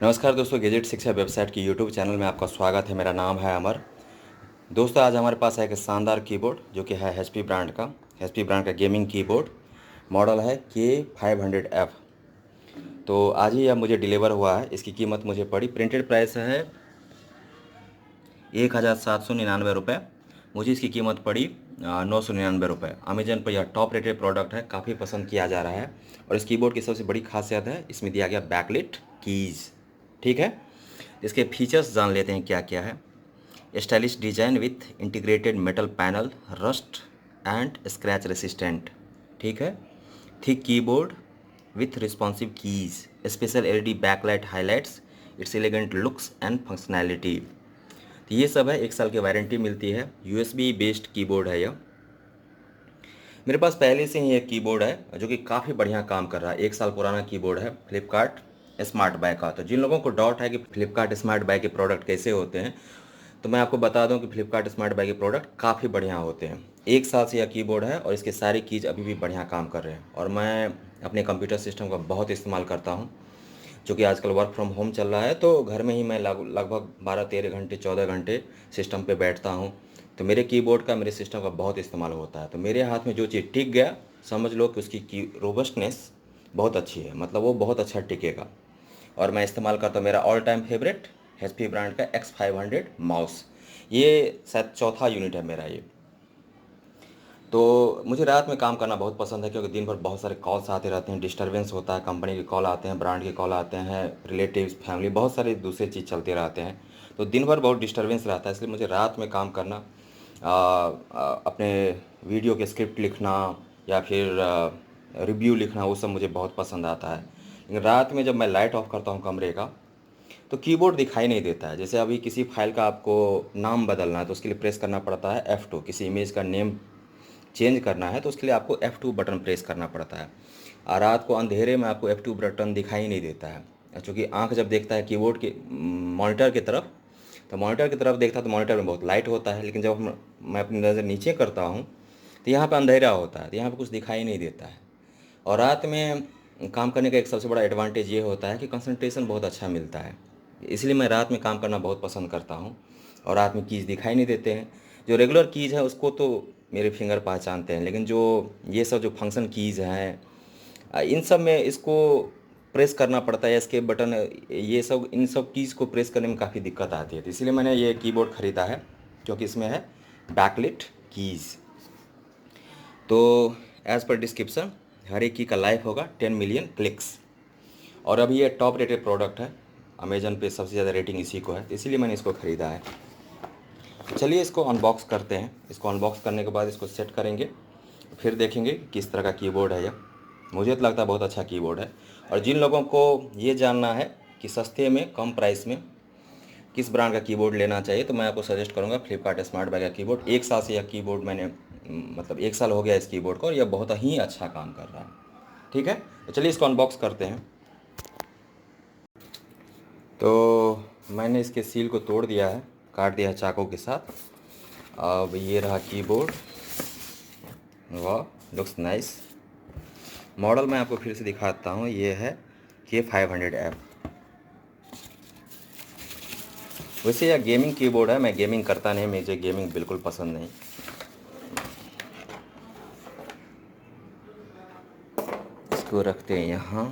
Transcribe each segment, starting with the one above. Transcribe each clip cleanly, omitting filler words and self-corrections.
नमस्कार दोस्तों, गैजेट शिक्षा वेबसाइट की यूट्यूब चैनल में आपका स्वागत है। मेरा नाम है अमर। दोस्तों, आज हमारे पास है एक शानदार कीबोर्ड जो कि है एचपी ब्रांड का गेमिंग कीबोर्ड। मॉडल है K500F। तो आज ही यह मुझे डिलीवर हुआ है। इसकी कीमत मुझे पड़ी, प्रिंटेड प्राइस है 1799 रुपये। मुझे इसकी कीमत पड़ी 999 रुपये। अमेजन पर यह टॉप रेटेड प्रोडक्ट है, काफ़ी पसंद किया जा रहा है। और इस कीबोर्ड की सबसे बड़ी खासियत है, इसमें दिया गया बैकलिट कीज़। ठीक है, इसके फीचर्स जान लेते हैं क्या क्या है। Stylish design with integrated metal panel, rust and scratch resistant. ठीक है, thick keyboard with responsive keys, special LED backlight highlights its elegant looks and functionality. तो ये सब है। 1 साल की वारंटी मिलती है। यूएसबी बेस्ड कीबोर्ड है यह। मेरे पास पहले से ही एक कीबोर्ड है जो कि काफ़ी बढ़िया काम कर रहा है। 1 साल पुराना कीबोर्ड है, फ्लिपकार्ट स्मार्ट बाय का। तो जिन लोगों को डाउट है कि फ्लिपकार्ट स्मार्ट बाय के प्रोडक्ट कैसे होते हैं, तो मैं आपको बता दूं कि फ्लिपकार्ट स्मार्ट बाय के प्रोडक्ट काफ़ी बढ़िया होते हैं। 1 साल से यह कीबोर्ड है और इसके सारी कीज अभी भी बढ़िया काम कर रहे हैं। और मैं अपने कंप्यूटर सिस्टम का बहुत इस्तेमाल करता हूं, जो कि आजकल वर्क फ्रॉम होम चल रहा है। तो घर में ही मैं लगभग 12-13 घंटे 14 घंटे सिस्टम पे बैठता हूँ। तो मेरे कीबोर्ड का, मेरे सिस्टम का बहुत इस्तेमाल होता है। तो मेरे हाथ में जो चीज़ टिक गया, समझ लो कि उसकी की रोबस्टनेस बहुत अच्छी है, मतलब वो बहुत अच्छा टिकेगा। और मैं इस्तेमाल करता हूँ, मेरा all time favourite HP brand का X500 माउस। ये शायद चौथा यूनिट है मेरा ये। तो मुझे रात में काम करना बहुत पसंद है, क्योंकि दिन भर बहुत सारे कॉल्स आते रहते हैं, डिस्टरबेंस होता है, कंपनी के कॉल आते हैं, ब्रांड के कॉल आते हैं, रिलेटिव्स, फैमिली, बहुत सारे दूसरे चीज़ चलते रहते हैं। तो दिन भर बहुत डिस्टरबेंस रहता है, इसलिए मुझे रात में काम करना, अपने वीडियो के स्क्रिप्ट लिखना या फिर रिव्यू लिखना, वो सब मुझे बहुत पसंद आता है। लेकिन रात में जब मैं लाइट ऑफ करता हूँ कमरे का, तो कीबोर्ड दिखाई नहीं देता है। जैसे अभी किसी फाइल का आपको नाम बदलना है तो उसके लिए प्रेस करना पड़ता है F2। किसी इमेज का नेम चेंज करना है तो उसके लिए आपको F2 बटन प्रेस करना पड़ता है। और रात को अंधेरे में आपको F2 बटन दिखाई नहीं देता है, क्योंकि आंख जब देखता है कीबोर्ड के मॉनिटर की तरफ, तो मॉनिटर की तरफ देखता है तो मॉनिटर में बहुत लाइट होता है। लेकिन जब मैं अपनी नज़र नीचे करता हूँ तो यहाँ पर अंधेरा होता है, तो यहाँ पर कुछ दिखाई नहीं देता है। और रात में काम करने का एक सबसे बड़ा एडवांटेज ये होता है कि कंसंट्रेशन बहुत अच्छा मिलता है। इसलिए मैं रात में काम करना बहुत पसंद करता हूँ। और रात में कीज़ दिखाई नहीं देते हैं। जो रेगुलर कीज़ है उसको तो मेरे फिंगर पहचानते हैं, लेकिन जो ये सब जो फंक्शन कीज़ हैं, इन सब में इसको प्रेस करना पड़ता है, एस्केप बटन, ये सब, इन सब कीज़ को प्रेस करने में काफ़ी दिक्कत आती है। तो इसलिए मैंने ये कीबोर्ड ख़रीदा है, क्योंकि इसमें है बैकलिट कीज़। तो एज़ पर डिस्क्रिप्शन, हर एक की का लाइफ होगा 10 मिलियन क्लिक्स। और अभी ये टॉप रेटेड प्रोडक्ट है, अमेजन पे सबसे ज़्यादा रेटिंग इसी को है, तो इसीलिए मैंने इसको ख़रीदा है। चलिए इसको अनबॉक्स करते हैं। इसको अनबॉक्स करने के बाद इसको सेट करेंगे, फिर देखेंगे किस तरह का कीबोर्ड है यह। मुझे तो लगता है बहुत अच्छा कीबोर्ड है। और जिन लोगों को ये जानना है कि सस्ते में, कम प्राइस में किस ब्रांड का कीबोर्ड लेना चाहिए, तो मैं आपको सजेस्ट करूंगा फ्लिपकार्ट स्मार्ट बाय का कीबोर्ड। 1 साल से यह कीबोर्ड मैंने, मतलब 1 साल हो गया इस कीबोर्ड को, और यह बहुत ही अच्छा काम कर रहा है। ठीक है, तो चलिए इसको अनबॉक्स करते हैं। तो मैंने इसके सील को तोड़ दिया है, काट दिया है चाकू के साथ। अब ये रहा कीबोर्ड। वाह, लुक्स नाइस। मॉडल मैं आपको फिर से दिखाता हूँ, ये है K500F। वैसे यह गेमिंग कीबोर्ड है, मैं गेमिंग करता नहीं, मुझे गेमिंग बिल्कुल पसंद नहीं। इसको रखते हैं यहाँ,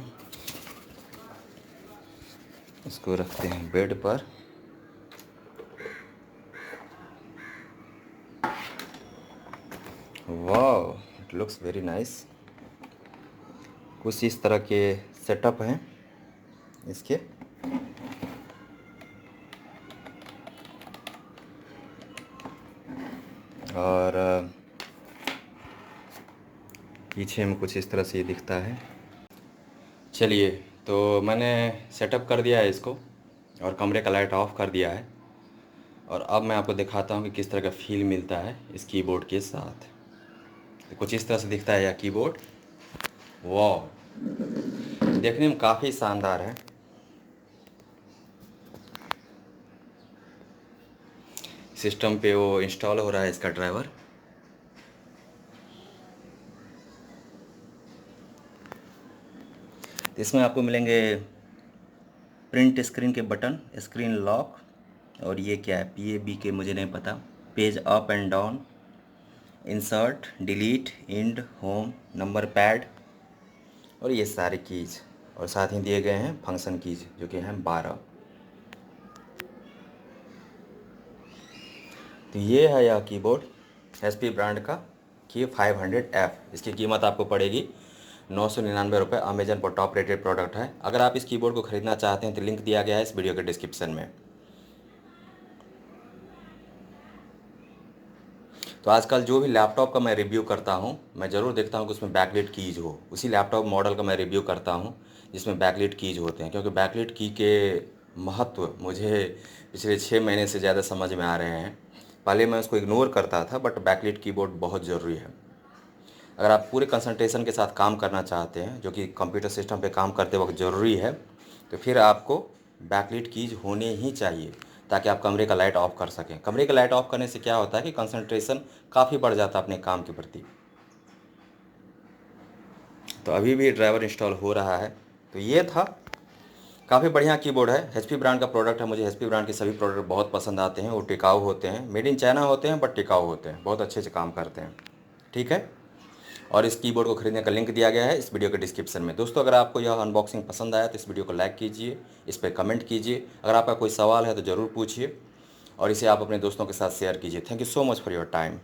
इसको रखते हैं बेड पर। वाह, इट लुक्स वेरी नाइस। कुछ इस तरह के सेटअप हैं इसके। और पीछे में कुछ इस तरह से ये दिखता है। चलिए, तो मैंने सेटअप कर दिया है इसको, और कमरे का लाइट ऑफ कर दिया है। और अब मैं आपको दिखाता हूँ कि किस तरह का फील मिलता है इस कीबोर्ड के साथ। तो कुछ इस तरह से दिखता है यह कीबोर्ड। वाह, देखने में काफ़ी शानदार है। सिस्टम पे वो इंस्टॉल हो रहा है इसका ड्राइवर। इसमें आपको मिलेंगे प्रिंट स्क्रीन के बटन, स्क्रीन लॉक, और ये क्या है, PABK मुझे नहीं पता, page up and down, insert, delete, end, home, number pad, और ये सारे कीज, और साथ ही दिए गए हैं फंक्शन कीज जो कि हैं 12। तो ये है यह कीबोर्ड HP ब्रांड का Q500F। इसकी कीमत आपको पड़ेगी 999 रुपये। अमेजन पर टॉप रेटेड प्रोडक्ट है। अगर आप इस कीबोर्ड को खरीदना चाहते हैं तो लिंक दिया गया है इस वीडियो के डिस्क्रिप्शन में। तो आजकल जो भी लैपटॉप का मैं रिव्यू करता हूँ, मैं ज़रूर देखता हूँ कि उसमें बैकलिट कीज हो। उसी लैपटॉप मॉडल का मैं रिव्यू करता हूँ जिसमें बैकलिट कीज होते हैं, क्योंकि बैकलिट की के महत्व मुझे पिछले 6 महीने से ज़्यादा समझ में आ रहे हैं। पहले मैं उसको इग्नोर करता था, बट बैकलिट कीबोर्ड बहुत ज़रूरी है। अगर आप पूरे कंसंट्रेशन के साथ काम करना चाहते हैं, जो कि कंप्यूटर सिस्टम पे काम करते वक्त ज़रूरी है, तो फिर आपको बैकलिट कीज होने ही चाहिए, ताकि आप कमरे का लाइट ऑफ कर सकें। कमरे का लाइट ऑफ करने से क्या होता है कि कंसंट्रेशन काफ़ी बढ़ जाता है अपने काम के प्रति। तो अभी भी ड्राइवर इंस्टॉल हो रहा है। तो ये था, काफ़ी बढ़िया कीबोर्ड है, HP ब्रांड का प्रोडक्ट है। मुझे HP ब्रांड के सभी प्रोडक्ट बहुत पसंद आते हैं। वो टिकाऊ होते हैं, मेड इन चाइना होते हैं, बट टिकाऊ होते हैं, बहुत अच्छे से काम करते हैं। ठीक है। और इस कीबोर्ड को खरीदने का लिंक दिया गया है इस वीडियो के डिस्क्रिप्शन में। दोस्तों, अगर आपको यह अनबॉक्सिंग पसंद आया तो इस वीडियो को लाइक कीजिए, इस पर कमेंट कीजिए। अगर आपका कोई सवाल है तो ज़रूर पूछिए, और इसे आप अपने दोस्तों के साथ शेयर कीजिए। Thank you so much for your time.